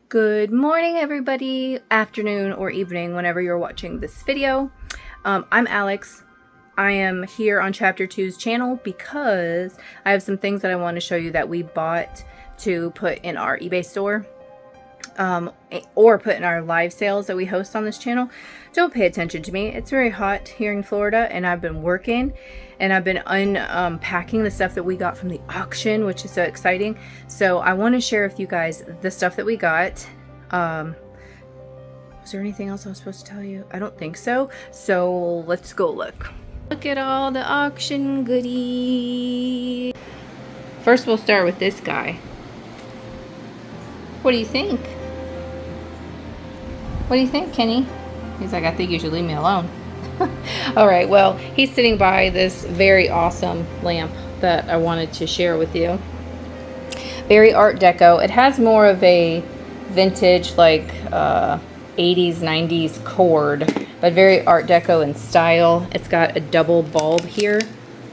Good morning, everybody, afternoon or evening, whenever you're watching this video. I'm Alex. I am here on Chapter 2's channel because I have some things that I want to show you that we bought to put in our eBay store or put in our live sales that we host on this channel. Don't pay attention to me. It's very hot here in Florida, and I've been working and I've been unpacking the stuff that we got from the auction, which is so exciting. So I want to share with you guys the stuff that we got. Was there anything else I was supposed to tell you? I don't think so. So let's go look. Look at all the auction goodies. First, we'll start with this guy. What do you think? What do you think, Kenny? He's like, I think you should leave me alone. All right, well, he's sitting by this very awesome lamp that I wanted to share with you. Very Art Deco. It has more of a vintage, like 80s, 90s cord, but very Art Deco in style. It's got a double bulb here.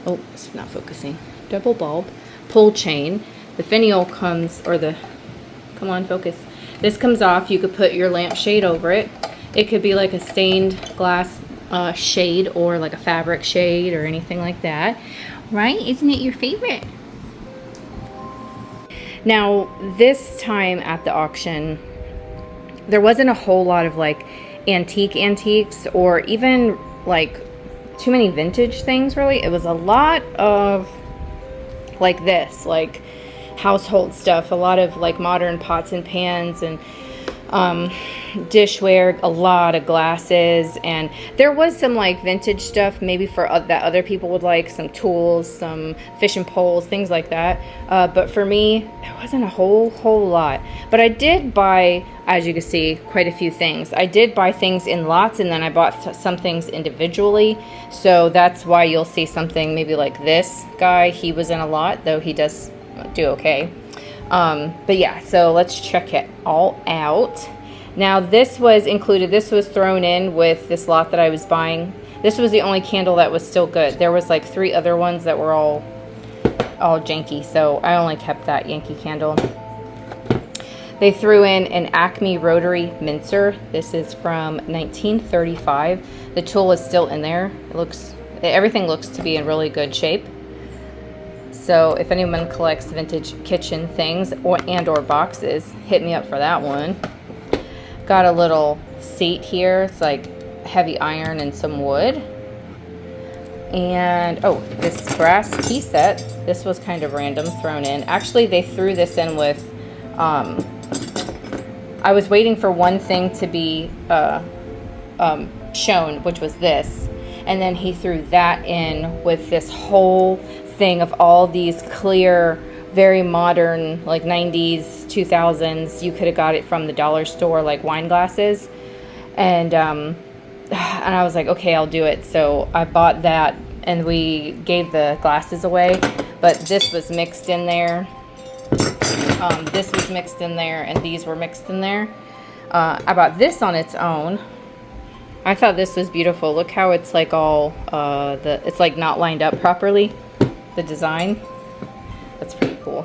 Oh, it's not focusing. Double bulb, pull chain. The finial comes, or the, come on, focus. This comes off. You could put your lampshade over it. It could be like a stained glass shade or like a fabric shade or anything like that. Right? Isn't it your favorite? Now, this time at the auction, there wasn't a whole lot of like antiques or even like too many vintage things, really. It was a lot of like this, like household stuff, a lot of like modern pots and pans and dishware, a lot of glasses, and there was some like vintage stuff maybe for that other people would like, some tools, some fishing poles, things like that, but for me there wasn't a whole lot. But I did buy, as you can see, quite a few things. I did buy things in lots, and then I bought some things individually, so that's why you'll see something maybe like this guy. He was in a lot, though he does do okay. But yeah, so let's check it all out. Now, this was included, this was thrown in with this lot that I was buying. This was the only candle that was still good. There was like 3 other ones that were all janky, so I only kept that Yankee candle. They threw in an Acme rotary mincer. This is from 1935. The tool is still in there. Everything looks to be in really good shape. So if anyone collects vintage kitchen things or boxes, hit me up for that one. Got a little seat here. It's like heavy iron and some wood. And oh, this brass key set. This was kind of random, thrown in. Actually, they threw this in with, I was waiting for one thing to be shown, which was this. And then he threw that in with this whole thing of all these clear, very modern, like 90s, 2000s. You could have got it from the dollar store, like wine glasses. And I was like, okay, I'll do it. So I bought that, and we gave the glasses away. But this was mixed in there. This was mixed in there, and these were mixed in there. I bought this on its own. I thought this was beautiful. Look how it's like all, it's like not lined up properly. The design, that's pretty cool.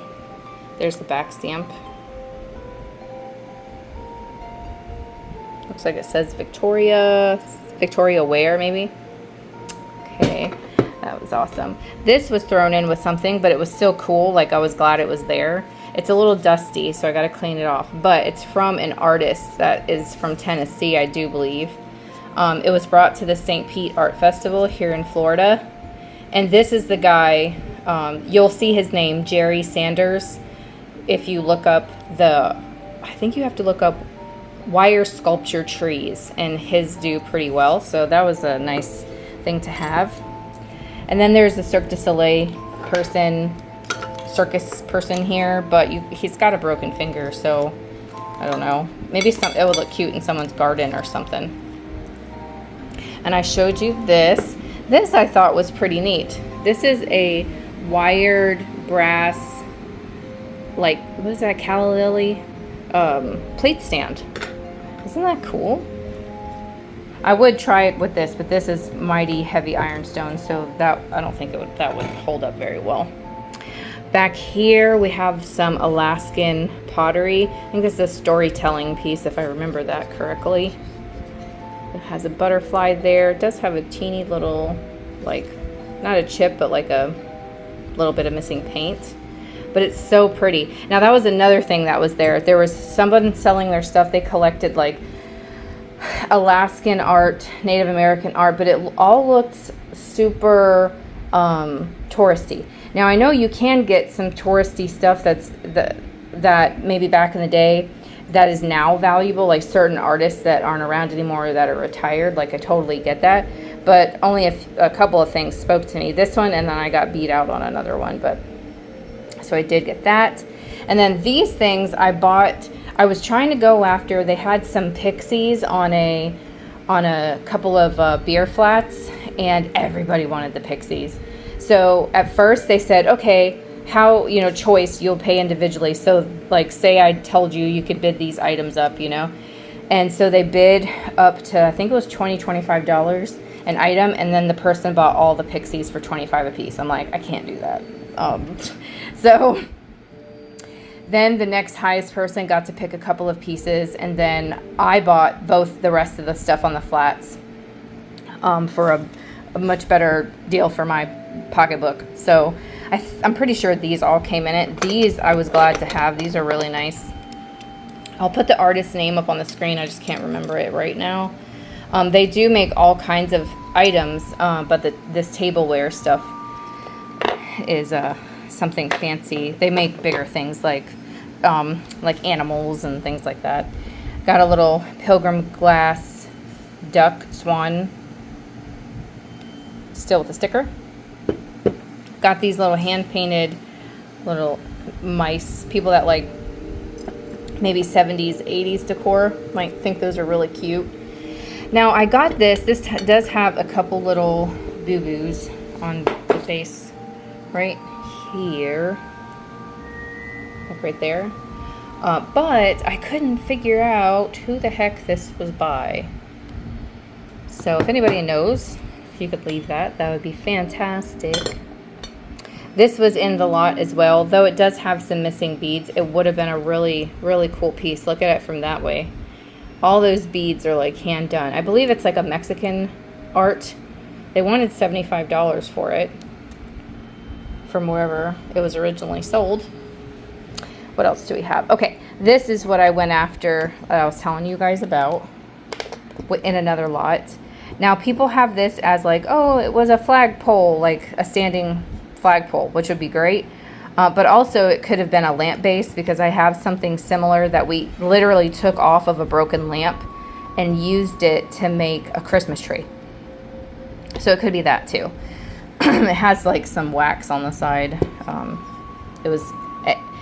There's the back stamp. Looks like it says Victoria Wear, maybe. Okay, that was awesome. This was thrown in with something, but it was still cool. Like, I was glad it was there. It's a little dusty, so I got to clean it off. But it's from an artist that is from Tennessee, I do believe. It was brought to the St. Pete Art Festival here in Florida. And this is the guy, you'll see his name, Jerry Sanders. If you look up I think you have to look up wire sculpture trees, and his do pretty well. So that was a nice thing to have. And then there's the Cirque du Soleil circus person here, but he's got a broken finger, so I don't know. Maybe it would look cute in someone's garden or something. And I showed you this. This I thought was pretty neat. This is a wired brass, like, what is that, calla lily plate stand. Isn't that cool? I would try it with this, but this is mighty heavy ironstone, so that I don't think that would hold up very well. Back here we have some Alaskan pottery. I think this is a storytelling piece if I remember that correctly. It has a butterfly there. It does have a teeny little, like, not a chip, but like a little bit of missing paint. But it's so pretty. Now that was another thing that was there. There was someone selling their stuff. They collected like Alaskan art, Native American art, but it all looked super touristy. Now I know you can get some touristy stuff that maybe back in the day that is now valuable, like certain artists that aren't around anymore or that are retired. Like I totally get that, but only a couple of things spoke to me. This one, and then I got beat out on another one. But so I did get that, and then these things I bought. I was trying to go after. They had some pixies on a couple of beer flats, and everybody wanted the pixies. So at first they said, okay, how, choice, you'll pay individually. So like, say I told you could bid these items up, and so they bid up to, I think it was $25 an item, and then the person bought all the pixies for $25 a piece. I'm like, I can't do that. So then the next highest person got to pick a couple of pieces, and then I bought both the rest of the stuff on the flats for a much better deal for my pocketbook. So I'm pretty sure these all came in it. These I was glad to have. These are really nice. I'll put the artist's name up on the screen. I just can't remember it right now. They do make all kinds of items, but this tableware stuff is something fancy. They make bigger things like animals and things like that. Got a little pilgrim glass duck swan, still with a sticker. Got these little hand-painted little mice. People that like maybe 70s, 80s decor might think those are really cute. Now I got this. This does have a couple little boo-boos on the face right here, like right there. But I couldn't figure out who the heck this was by. So if anybody knows, if you could leave that would be fantastic. This was in the lot as well, though it does have some missing beads. It would have been a really, really cool piece. Look at it from that way. All those beads are like hand done. I believe it's like a Mexican art. They wanted $75 for it from wherever it was originally sold. What else do we have? Okay, this is what I went after, I was telling you guys about in another lot. Now people have this as like, oh, it was a flagpole, like a standing flagpole, which would be great. But also it could have been a lamp base, because I have something similar that we literally took off of a broken lamp and used it to make a Christmas tree. So it could be that too. It has like some wax on the side.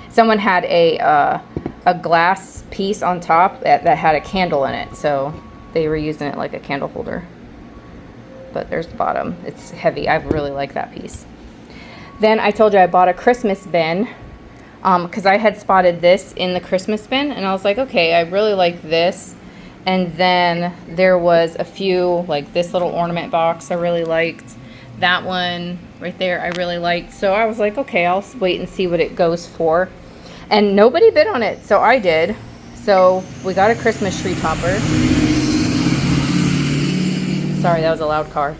Someone had a glass piece on top that had a candle in it, so they were using it like a candle holder. But there's the bottom. It's heavy. I really like that piece. Then I told you I bought a Christmas bin, because I had spotted this in the Christmas bin, and I was like, okay, I really like this. And then there was a few, like this little ornament box I really liked. That one right there I really liked. So I was like, okay, I'll wait and see what it goes for. And nobody bid on it, so I did. So we got a Christmas tree topper. Sorry, that was a loud car.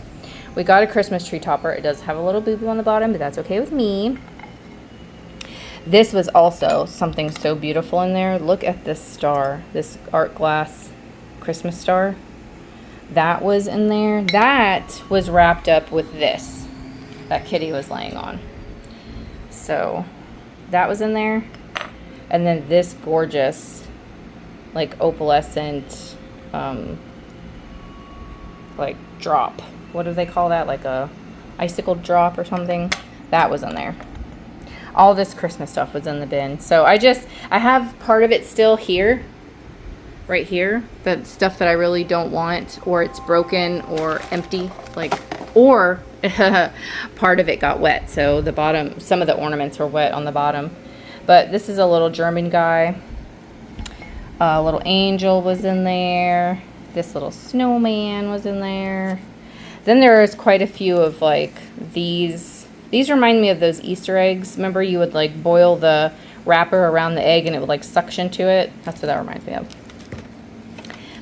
We got a Christmas tree topper. It does have a little boo-boo on the bottom, but that's okay with me. This was also something so beautiful in there. Look at this star, this art glass Christmas star. That was in there. That was wrapped up with this that Kitty was laying on. So that was in there. And then this gorgeous, like opalescent, like drop. What do they call that? Like a icicle drop or something. That was in there. All this Christmas stuff was in the bin. So I have part of it still here, right here. The stuff that I really don't want, or it's broken or empty, like, or part of it got wet. So the bottom, some of the ornaments were wet on the bottom. But this is a little German guy. A little angel was in there. This little snowman was in there. Then there is quite a few of like these These remind me of those Easter eggs. Remember you would like boil the wrapper around the egg and it would like suction to it? That's what that reminds me of.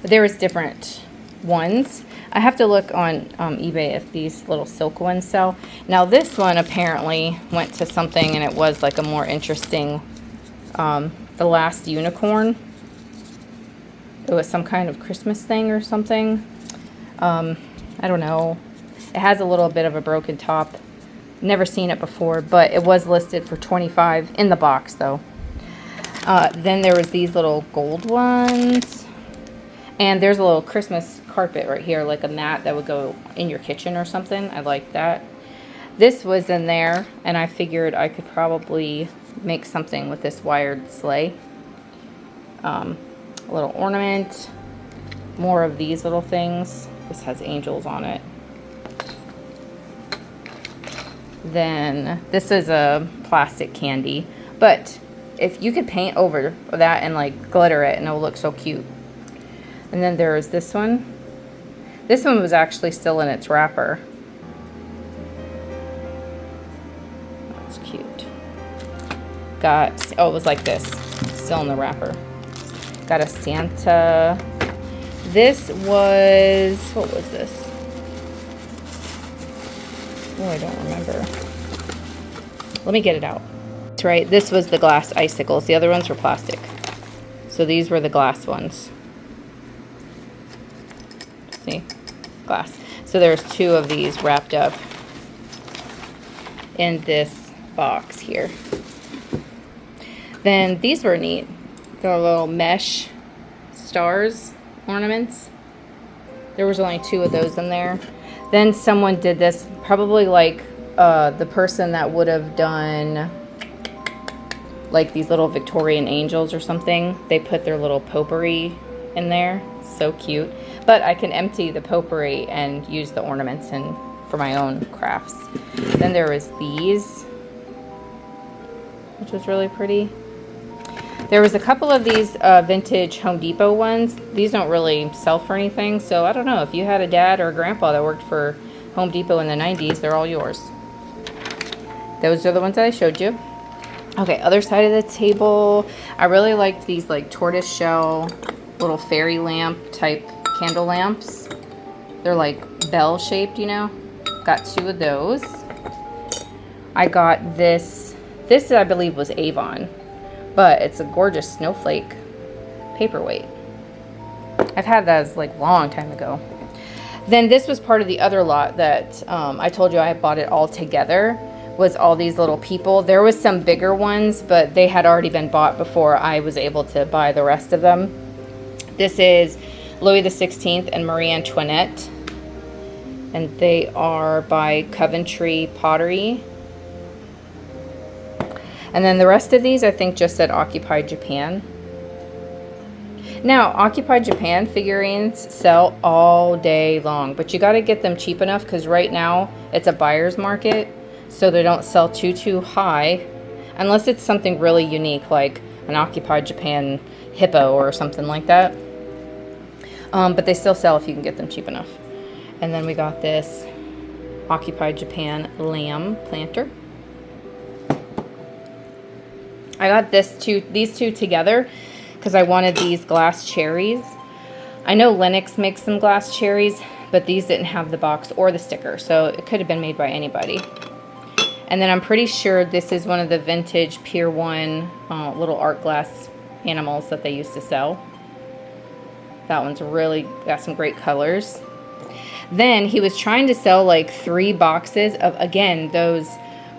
But there was different ones. I have to look on eBay if these little silk ones sell. Now this one apparently went to something and it was like a more interesting, the last unicorn. It was some kind of Christmas thing or something. I don't know. It has a little bit of a broken top. Never seen it before, but it was listed for $25 in the box though. Then there was these little gold ones. And there's a little Christmas carpet right here, like a mat that would go in your kitchen or something. I like that. This was in there, and I figured I could probably make something with this wired sleigh. A little ornament. More of these little things. This has angels on it. Then this is a plastic candy, but if you could paint over that and like glitter it, and it will look so cute. And then there is this one. This one was actually still in its wrapper. That's cute. Got, oh, it was like this, still in the wrapper. Got a Santa. This was, what was this? Oh, I don't remember. Let me get it out. That's right, this was the glass icicles. The other ones were plastic. So these were the glass ones. See? Glass. So there's 2 of these wrapped up in this box here. Then these were neat. They're little mesh stars ornaments. There was only 2 of those in there. Then someone did this, probably like the person that would have done like these little Victorian angels or something. They put their little potpourri in there. So cute. But I can empty the potpourri and use the ornaments and for my own crafts. Then there was these, which was really pretty. There was a couple of these vintage Home Depot ones. These don't really sell for anything, so I don't know. If you had a dad or a grandpa that worked for Home Depot in the 90s, they're all yours. Those are the ones that I showed you. Okay, other side of the table. I really liked these like tortoise shell little fairy lamp type candle lamps. They're like bell shaped, you know. Got 2 of those. I got this. This I believe was Avon, but it's a gorgeous snowflake paperweight. I've had that as like long time ago. Then this was part of the other lot that I told you I bought it all together. Was all these little people. There was some bigger ones, but they had already been bought before I was able to buy the rest of them. This is Louis XVI and Marie Antoinette, and they are by Coventry Pottery. And then the rest of these I think just said Occupy Japan. Now, Occupy Japan figurines sell all day long, but you got to get them cheap enough because right now it's a buyer's market, so they don't sell too high unless it's something really unique like an Occupy Japan hippo or something like that. But they still sell if you can get them cheap enough. And then we got this Occupy Japan lamb planter. I got these two together because I wanted these glass cherries. I know Lennox makes some glass cherries, but these didn't have the box or the sticker, so it could have been made by anybody. And then I'm pretty sure this is one of the vintage Pier 1 little art glass animals that they used to sell. That one's really got some great colors. Then he was trying to sell like 3 boxes of, again, those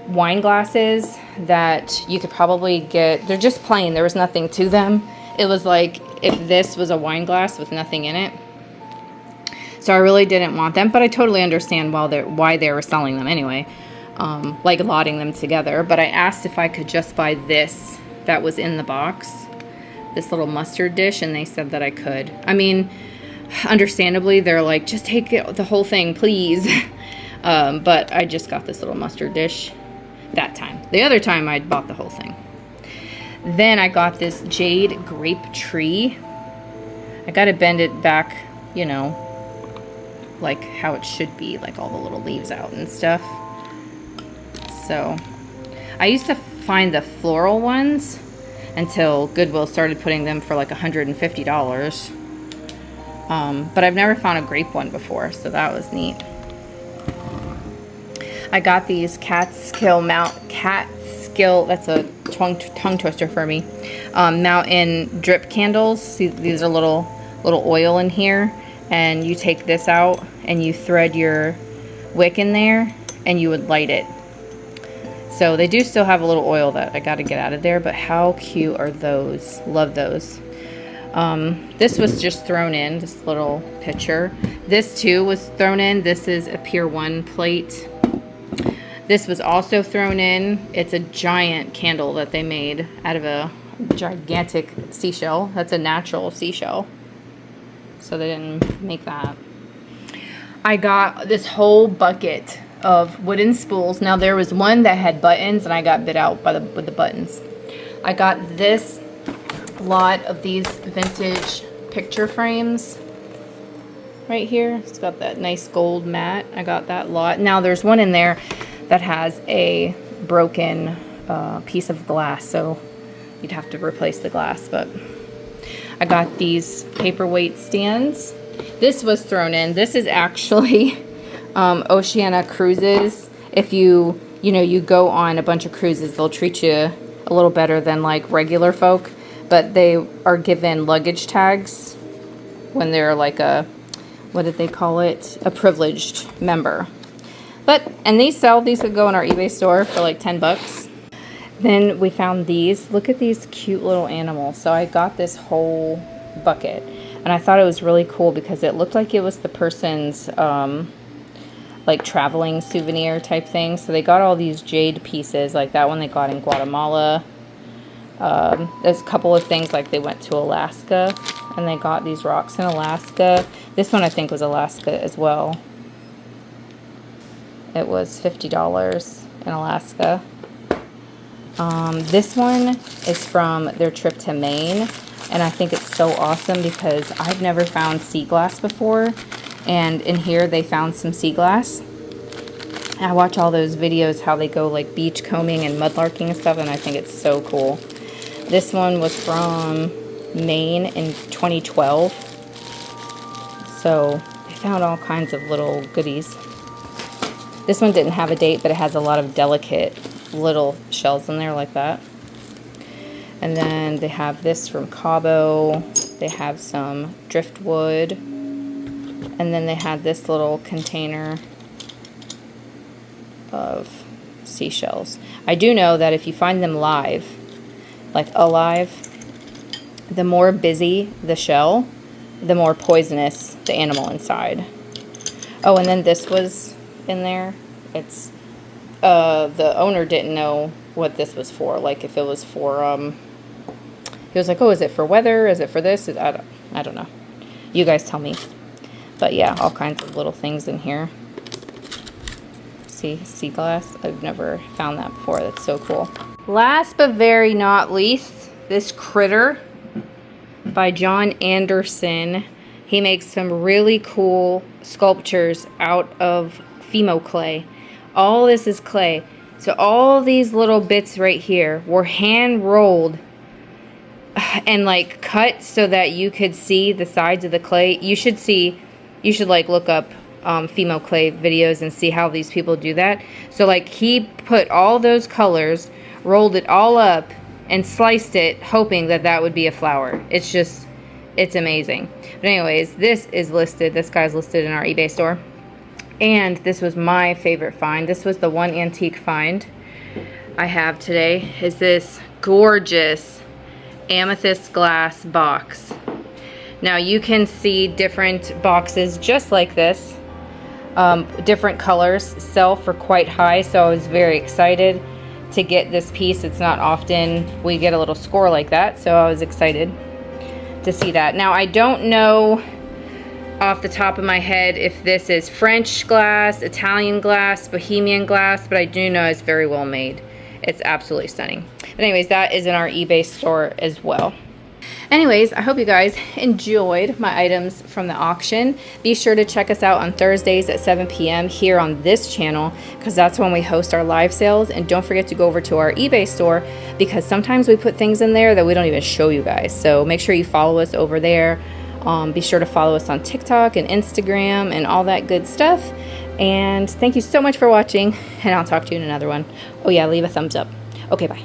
wine glasses that you could probably get. They're just plain. There was nothing to them. It was like if this was a wine glass with nothing in it. So I really didn't want them, but I totally understand why they were selling them anyway. Like lotting them together. But I asked if I could just buy this that was in the box. This little mustard dish, and they said that I could. I mean, understandably, they're like, just take the whole thing, please. But I just got this little mustard dish that time. The other time, I bought the whole thing. Then I got this jade grape tree. I got to bend it back, you know, like how it should be, like all the little leaves out and stuff. So I used to find the floral ones until Goodwill started putting them for like $150. But I've never found a grape one before, so that was neat. I got these Catskill, that's a tongue twister for me, mountain drip candles. See, these are little oil in here, and you take this out and you thread your wick in there and you would light it. So they do still have a little oil that I got to get out of there, but how cute are those? Love those. This was just thrown in, this little picture. This too was thrown in. This is a Pier 1 plate. This was also thrown in. It's a giant candle that they made out of a gigantic seashell. That's a natural seashell. So they didn't make that. I got this whole bucket of wooden spools. Now there was one that had buttons and I got bit out by with the buttons. I got this lot of these vintage picture frames right here. It's got that nice gold mat. I got that lot. Now there's one in there that has a broken piece of glass, so you'd have to replace the glass. But I got these paperweight stands. This was thrown in. This is actually Oceania Cruises. If you go on a bunch of cruises, they'll treat you a little better than like regular folk, but they are given luggage tags when they're like a, what did they call it? A privileged member. And these could go in our eBay store for like 10 bucks. Then we found these. Look at these cute little animals. So I got this whole bucket, and I thought it was really cool because it looked like it was the person's like traveling souvenir type thing. So they got all these jade pieces, like that one they got in Guatemala. There's a couple of things, like they went to Alaska and they got these rocks in Alaska. This one I think was Alaska as well. It was $50 in Alaska. This one is from their trip to Maine, and I think it's so awesome because I've never found sea glass before, and in here they found some sea glass. I watch all those videos how they go like beach combing and mudlarking and stuff, and I think it's so cool. This one was from Maine in 2012, so they found all kinds of little goodies. This one didn't have a date, but it has a lot of delicate little shells in there like that. And then they have this from Cabo. They have some driftwood. And then they had this little container of seashells. I do know that if you find them live, like alive, the more busy the shell, the more poisonous the animal inside. Oh, and then this was in there. It's the owner didn't know what this was for, like if it was for he was like, oh, is it for weather, is it for this? I don't know, you guys tell me. But yeah, all kinds of little things in here. See, sea glass. I've never found that before. That's so cool. Last but very not least, this critter by John Anderson. He makes some really cool sculptures out of Fimo clay. All this is clay. So all these little bits right here were hand rolled and like cut so that you could see the sides of the clay. You should like look up Fimo clay videos and see how these people do that. So like he put all those colors, rolled it all up and sliced it, hoping that that would be a flower. It's amazing. But anyways, this guy's listed in our eBay store. And this was my favorite find. This was the one antique find I have today. Is this gorgeous amethyst glass box. Now you can see different boxes just like this. Different colors sell for quite high, so I was very excited to get this piece. It's not often we get a little score like that, so I was excited to see that. Now I don't know off the top of my head if this is French glass, Italian glass, Bohemian glass, but I do know it's very well made. It's absolutely stunning. But anyways, that is in our eBay store as well. Anyways, I hope you guys enjoyed my items from the auction. Be sure to check us out on Thursdays at 7 p.m. here on this channel, because that's when we host our live sales. And don't forget to go over to our eBay store, because sometimes we put things in there that we don't even show you guys. So make sure you follow us over there. Be sure to follow us on TikTok and Instagram and all that good stuff. And thank you so much for watching, and I'll talk to you in another one. Oh yeah, leave a thumbs up. Okay, bye.